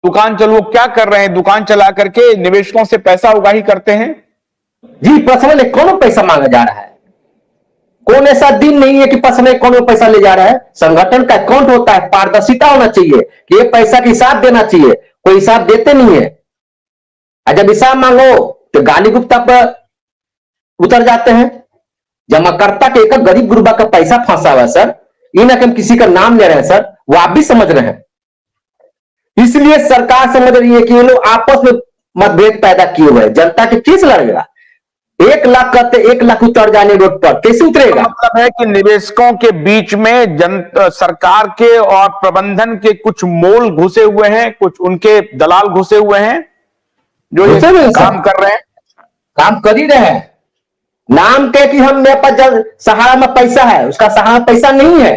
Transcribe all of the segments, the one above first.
दुकान चलो, वो क्या कर रहे हैं? दुकान चला करके निवेशकों से पैसा उगाही करते हैं। जी, पर्सनल अकाउंट में पैसा मांगा जा रहा है। कौन ऐसा दिन नहीं है कि पर्सनल अकाउंट में पैसा ले जा रहा है। संगठन का अकाउंट होता है, पारदर्शिता होना चाहिए कि ये पैसा का हिसाब देना चाहिए। कोई हिसाब देते नहीं है, और जब हिसाब मांगो तो गाली गुप्ता पर उतर जाते हैं। जमाकर्ता के एक गरीब गुरबा का पैसा फंसा हुआ है सर। इन हम किसी का नाम ले रहे हैं सर, वो आप भी समझ रहे हैं। इसलिए सरकार समझ रही है कि ये लोग आपस में मतभेद पैदा किए हुए हैं। जनता के किस लड़ेगा? 1 लाख कहते 1 लाख उतर जाने रोड पर, कैसे उतरेगा? मतलब है कि निवेशकों के बीच में सरकार के और प्रबंधन के कुछ मोल घुसे हुए हैं, कुछ उनके दलाल घुसे हुए हैं जो ये काम कर रहे हैं। काम कर ही रहे हैं। नाम के कि हम मेरे पास सहारा में पैसा है, उसका सहारा में पैसा नहीं है।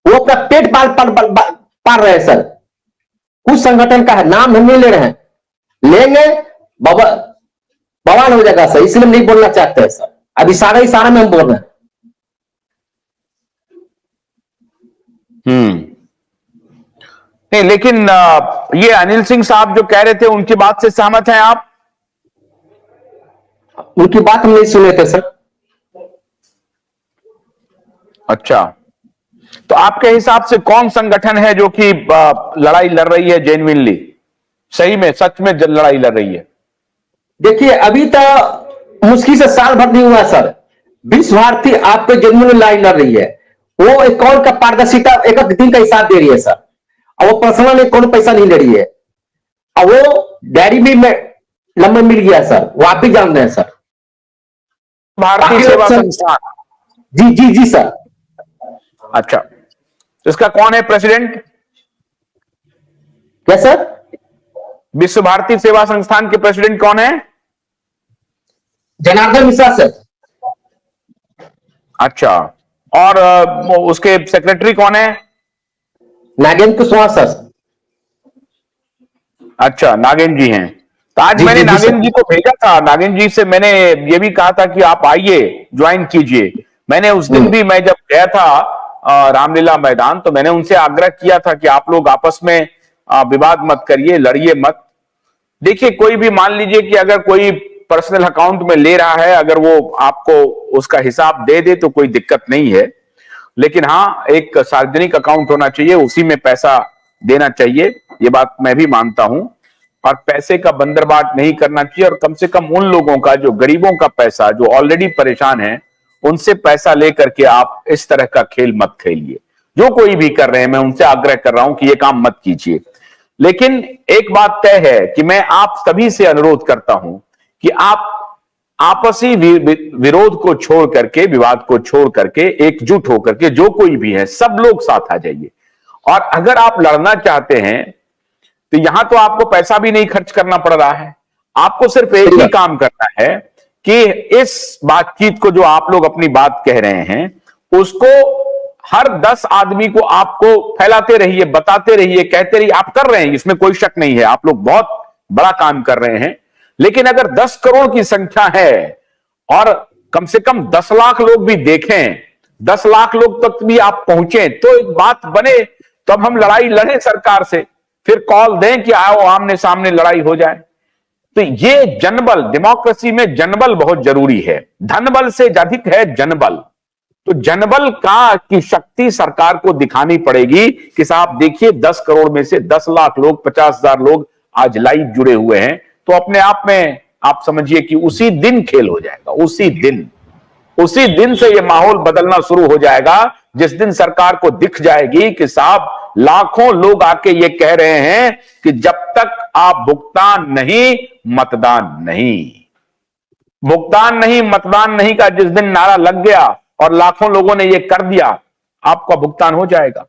वो अपना पेट पाल रहे हैं सर। कुछ संगठन का है, नाम हम नहीं ले रहे हैं, लेंगे बवाल हो जाएगा सर, इसलिए हम नहीं बोलना चाहते हैं सर। अब इशारा में हम बोल रहे हैं। नहीं, लेकिन ये अनिल सिंह साहब जो कह रहे थे उनकी बात से सहमत हैं आप? उनकी बात हम नहीं सुने थे सर। अच्छा, तो आपके हिसाब से कौन संगठन है जो कि लड़ाई लड़ रही है जेन्युइनली, सही में सच में लड़ाई लड़ रही है? देखिए, अभी तो मुश्किल से साल भर नहीं हुआ सर, विश्व भारती आपके जेन्युइन लड़ाई लड़ रही है। वो अकाउंट का पारदर्शिता एक दिन का हिसाब दे रही है सर, और वो पर्सनल अकाउंट पैसा नहीं ले रही है। और वो डायरी भी में नंबर मिल गया सर, वो आप भी जान रहे हैं सर। भारतीय सेवा संस्थान। जी जी जी सर। अच्छा, इसका कौन है प्रेसिडेंट? क्या सर? विश्व भारती सेवा संस्थान के प्रेसिडेंट कौन है? जनार्दन मिश्रा सर। अच्छा, और उसके सेक्रेटरी कौन है? नागेंद्र कुशवाहा सर। अच्छा, नागेंद्र जी हैं। तो आज मैंने नागेंद्र जी को भेजा था। नागेंद्र जी से मैंने ये भी कहा था कि आप आइए, ज्वाइन कीजिए। मैंने उस दिन भी, मैं जब गया था रामलीला मैदान, तो मैंने उनसे आग्रह किया था कि आप लोग आपस में विवाद मत करिए, लड़िए मत। देखिए, कोई भी मान लीजिए कि अगर कोई पर्सनल अकाउंट में ले रहा है, अगर वो आपको उसका हिसाब दे दे तो कोई दिक्कत नहीं है, लेकिन हाँ, एक सार्वजनिक अकाउंट होना चाहिए, उसी में पैसा देना चाहिए, ये बात मैं भी मानता हूं। और पैसे का बंदरबाट नहीं करना चाहिए, और कम से कम उन लोगों का, जो गरीबों का पैसा, जो ऑलरेडी परेशान है, उनसे पैसा लेकर के आप इस तरह का खेल मत खेलिए। जो कोई भी कर रहे हैं, मैं उनसे आग्रह कर रहा हूं कि ये काम मत कीजिए। लेकिन एक बात तय है कि मैं आप सभी से अनुरोध करता हूं कि आप आपसी विरोध को छोड़ करके, विवाद को छोड़ करके, एकजुट होकर के, जो कोई भी है, सब लोग साथ आ जाइए। और अगर आप लड़ना चाहते हैं तो यहां तो आपको पैसा भी नहीं खर्च करना पड़ रहा है। आपको सिर्फ एक ही काम करना है कि इस बातचीत को, जो आप लोग अपनी बात कह रहे हैं, उसको हर 10 आदमी को आपको फैलाते रहिए, बताते रहिए, कहते रहिए। आप कर रहे हैं, इसमें कोई शक नहीं है, आप लोग बहुत बड़ा काम कर रहे हैं। लेकिन अगर 10 करोड़ की संख्या है और कम से कम 10 लाख लोग भी देखें, 10 लाख लोग तक भी आप पहुंचे, तो एक बात बने। तो अब हम लड़ाई लड़े सरकार से, फिर कॉल दें कि आओ आमने सामने लड़ाई हो जाए। तो ये जनबल, डेमोक्रेसी में जनबल बहुत जरूरी है। धनबल से अधिक है जनबल। तो जनबल की शक्ति सरकार को दिखानी पड़ेगी कि साहब देखिए, 10 करोड़ में से 10 लाख लोग, 50,000 लोग आज लाइव जुड़े हुए हैं। तो अपने आप में आप समझिए कि उसी दिन खेल हो जाएगा। उसी दिन से यह माहौल बदलना शुरू हो जाएगा, जिस दिन सरकार को दिख जाएगी कि साहब लाखों लोग आके ये कह रहे हैं कि जब तक आप भुगतान नहीं, मतदान नहीं। भुगतान नहीं, मतदान नहीं का जिस दिन नारा लग गया और लाखों लोगों ने ये कर दिया, आपका भुगतान हो जाएगा।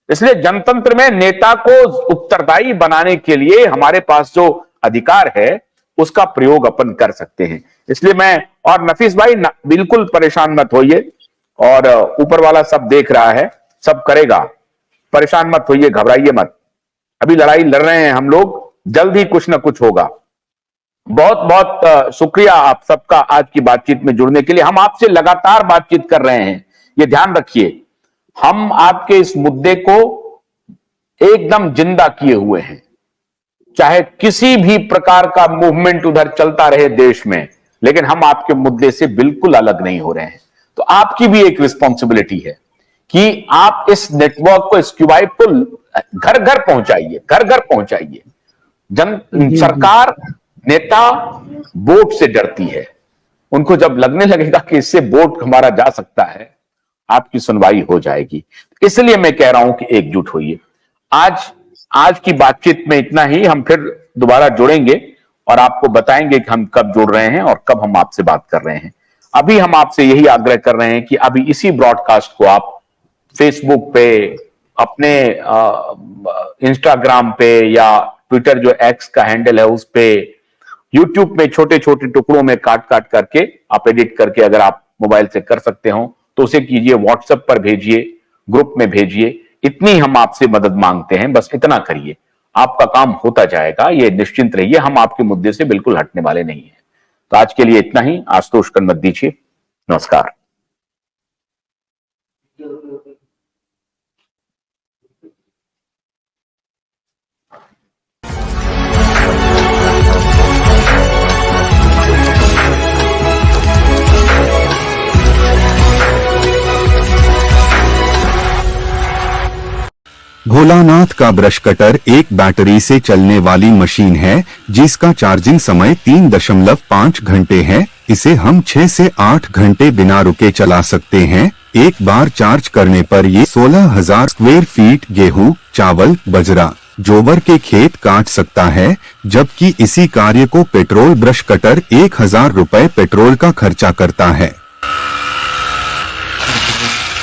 इसलिए जनतंत्र में नेता को उत्तरदायी बनाने के लिए हमारे पास जो अधिकार है, उसका प्रयोग अपन कर सकते हैं। इसलिए मैं, और नफीस भाई बिल्कुल परेशान मत होइए, और ऊपर वाला सब देख रहा है, सब करेगा, परेशान मत होइए, घबराइए मत। अभी लड़ाई लड़ रहे हैं हम लोग, जल्द ही कुछ ना कुछ होगा। बहुत बहुत शुक्रिया आप सबका आज की बातचीत में जुड़ने के लिए। हम आपसे लगातार बातचीत कर रहे हैं, ये ध्यान रखिए। हम आपके इस मुद्दे को एकदम जिंदा किए हुए हैं। चाहे किसी भी प्रकार का मूवमेंट उधर चलता रहे देश में, लेकिन हम आपके मुद्दे से बिल्कुल अलग नहीं हो रहे हैं। तो आपकी भी एक रिस्पॉन्सिबिलिटी है कि आप इस नेटवर्क को, इस क्यूबाइट को घर घर पहुंचाइए, घर घर पहुंचाइए। सरकार, नेता वोट से डरती है। उनको जब लगने लगेगा कि इससे वोट हमारा जा सकता है, आपकी सुनवाई हो जाएगी। इसलिए मैं कह रहा हूं कि एकजुट होइए। आज की बातचीत में इतना ही। हम फिर दोबारा जुड़ेंगे और आपको बताएंगे कि हम कब जुड़ रहे हैं और कब हम आपसे बात कर रहे हैं। अभी हम आपसे यही आग्रह कर रहे हैं कि अभी इसी ब्रॉडकास्ट को आप फेसबुक पे, अपने इंस्टाग्राम पे या ट्विटर जो एक्स का हैंडल है उस पे, यूट्यूब में छोटे छोटे टुकड़ों में काट काट करके आप एडिट करके अगर आप मोबाइल से कर सकते हो तो उसे कीजिए, व्हाट्सएप पर भेजिए, ग्रुप में भेजिए। इतनी हम आपसे मदद मांगते हैं, बस इतना करिए, आपका काम होता जाएगा। ये निश्चिंत रहिए, हम आपके मुद्दे से बिल्कुल हटने वाले नहीं हैं। तो आज के लिए इतना ही। आशुतोष कर मत दीजिए। नमस्कार। भोलानाथ का ब्रश कटर एक बैटरी से चलने वाली मशीन है जिसका चार्जिंग समय 3.5 घंटे है। इसे हम 6 से 8 घंटे बिना रुके चला सकते हैं। एक बार चार्ज करने पर ये 16,000 स्क्वायर फीट गेहूं, चावल, बजरा, जोवर के खेत काट सकता है, जबकि इसी कार्य को पेट्रोल ब्रश कटर 1,000 रुपए पेट्रोल का खर्चा करता है।